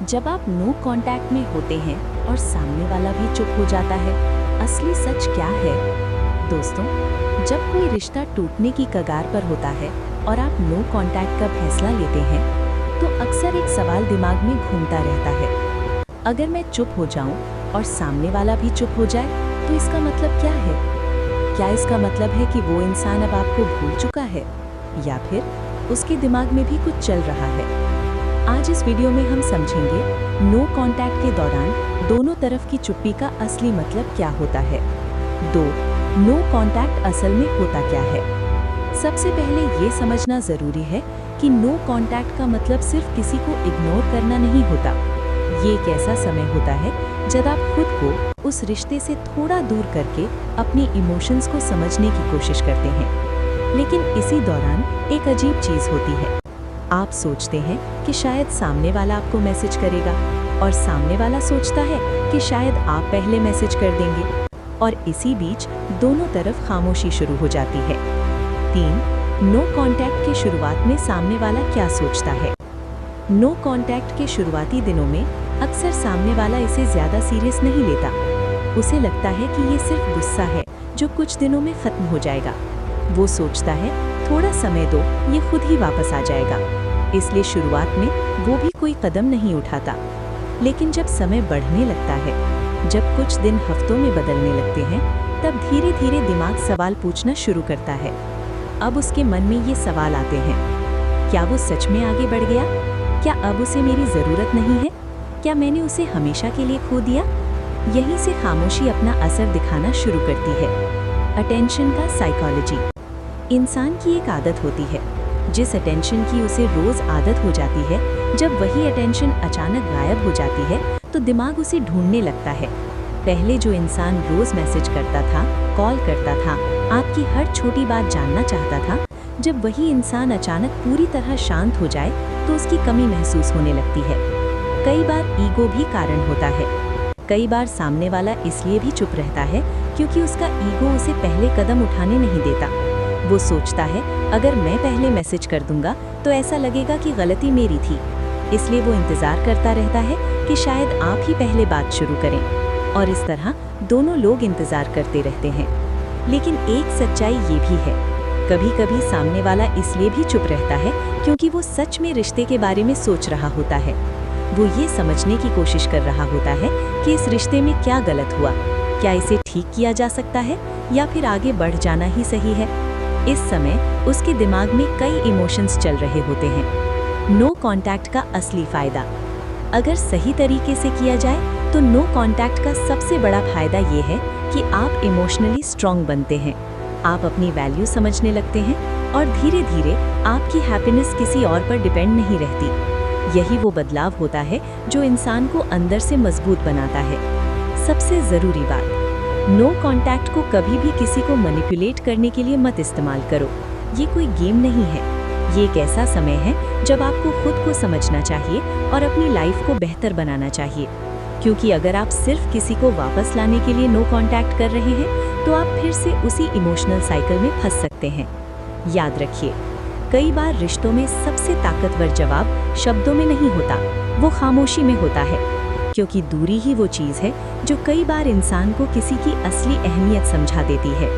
जब आप no contact में होते हैं और सामने वाला भी चुप हो जाता है, असली सच क्या है? दोस्तों, जब कोई रिश्ता टूटने की कगार पर होता है और आप नो कांटेक्ट का फैसला लेते हैं, तो अक्सर एक सवाल दिमाग में घूमता रहता है। अगर मैं चुप हो जाऊं और सामने वाला भी चुप हो जाए, तो इसका मतलब क्या है? क्या इसका मतलब है कि वो इंसान अब आपको भूल चुका है, या फिर उसके दिमाग में भी कुछ चल रहा है? आज इस वीडियो में हम समझेंगे नो कांटेक्ट के दौरान दोनों तरफ की चुप्पी का असली मतलब क्या होता है। 2. नो कांटेक्ट असल में होता क्या है? सबसे पहले ये समझना जरूरी है कि नो कांटेक्ट का मतलब सिर्फ किसी को इग्नोर करना नहीं होता। ये एक ऐसा समय होता है जब आप खुद को उस रिश्ते से थोड़ा दूर करके अपने इमोशंस को समझने की कोशिश करते हैं। लेकिन इसी दौरान एक अजीब चीज होती है। आप सोचते हैं कि शायद सामने वाला आपको मैसेज करेगा, और सामने वाला सोचता है कि शायद आप पहले मैसेज कर देंगे, और इसी बीच दोनों तरफ खामोशी शुरू हो जाती है। 3. नो कांटेक्ट के शुरुआत में सामने वाला क्या सोचता है? नो कांटेक्ट के शुरुआती दिनों में अक्सर सामने वाला इसे ज्यादा सीरियस नहीं लेता। उसे लगता है कि ये सिर्फ गुस्सा है जो कुछ दिनों में खत्म हो जाएगा। वो सोचता है थोड़ा समय दो, ये खुद ही वापस आ जाएगा। इसलिए शुरुआत में वो भी कोई कदम नहीं उठाता। लेकिन जब समय बढ़ने लगता है, जब कुछ दिन हफ्तों में बदलने लगते हैं, तब धीरे धीरे दिमाग सवाल पूछना शुरू करता है। अब उसके मन में ये सवाल आते हैं, क्या वो सच में आगे बढ़ गया? क्या अब उसे मेरी ज़रूरत नहीं है? क्या मैंने उसे हमेशा के लिए खो दिया? यहीं से खामोशी अपना असर दिखाना शुरू करती है। अटेंशन का साइकोलॉजी। इंसान की एक आदत होती है, जिस अटेंशन की उसे रोज आदत हो जाती है, जब वही अटेंशन अचानक गायब हो जाती है तो दिमाग उसे ढूंढने लगता है। पहले जो इंसान रोज मैसेज करता था, कॉल करता था, आपकी हर छोटी बात जानना चाहता था, जब वही इंसान अचानक पूरी तरह शांत हो जाए तो उसकी कमी महसूस होने लगती है। कई बार ईगो भी कारण होता है। कई बार सामने वाला इसलिए भी चुप रहता है क्योंकि उसका ईगो उसे पहले कदम उठाने नहीं देता। वो सोचता है अगर मैं पहले मैसेज कर दूंगा तो ऐसा लगेगा कि गलती मेरी थी। इसलिए वो इंतजार करता रहता है कि शायद आप ही पहले बात शुरू करें, और इस तरह दोनों लोग इंतजार करते रहते हैं। लेकिन एक सच्चाई ये भी है, कभी कभी सामने वाला इसलिए भी चुप रहता है क्योंकि वो सच में रिश्ते के बारे में सोच रहा होता है। वो ये समझने की कोशिश कर रहा होता है कि इस रिश्ते में क्या गलत हुआ, क्या इसे ठीक किया जा सकता है, या फिर आगे बढ़ जाना ही सही है। इस समय उसके दिमाग में कई इमोशंस चल रहे होते हैं। नो कांटेक्ट का असली फायदा। अगर सही तरीके से किया जाए तो नो कांटेक्ट का सबसे बड़ा फायदा ये है कि आप इमोशनली स्ट्रांग बनते हैं। आप अपनी वैल्यू समझने लगते हैं और धीरे धीरे आपकी हैप्पीनेस किसी और पर डिपेंड नहीं रहती। यही वो बदलाव होता है जो इंसान को अंदर से मजबूत बनाता है। सबसे ज़रूरी बात, नो कांटेक्ट को कभी भी किसी को मैनिपुलेट करने के लिए मत इस्तेमाल करो। ये कोई गेम नहीं है। ये एक ऐसा समय है जब आपको खुद को समझना चाहिए और अपनी लाइफ को बेहतर बनाना चाहिए। क्योंकि अगर आप सिर्फ किसी को वापस लाने के लिए नो कांटेक्ट कर रहे हैं तो आप फिर से उसी इमोशनल साइकिल में फंस सकते हैं। याद रखिए, कई बार रिश्तों में सबसे ताकतवर जवाब शब्दों में नहीं होता, वो खामोशी में होता है। क्योंकि दूरी ही वो चीज़ है जो कई बार इंसान को किसी की असली अहमियत समझा देती है।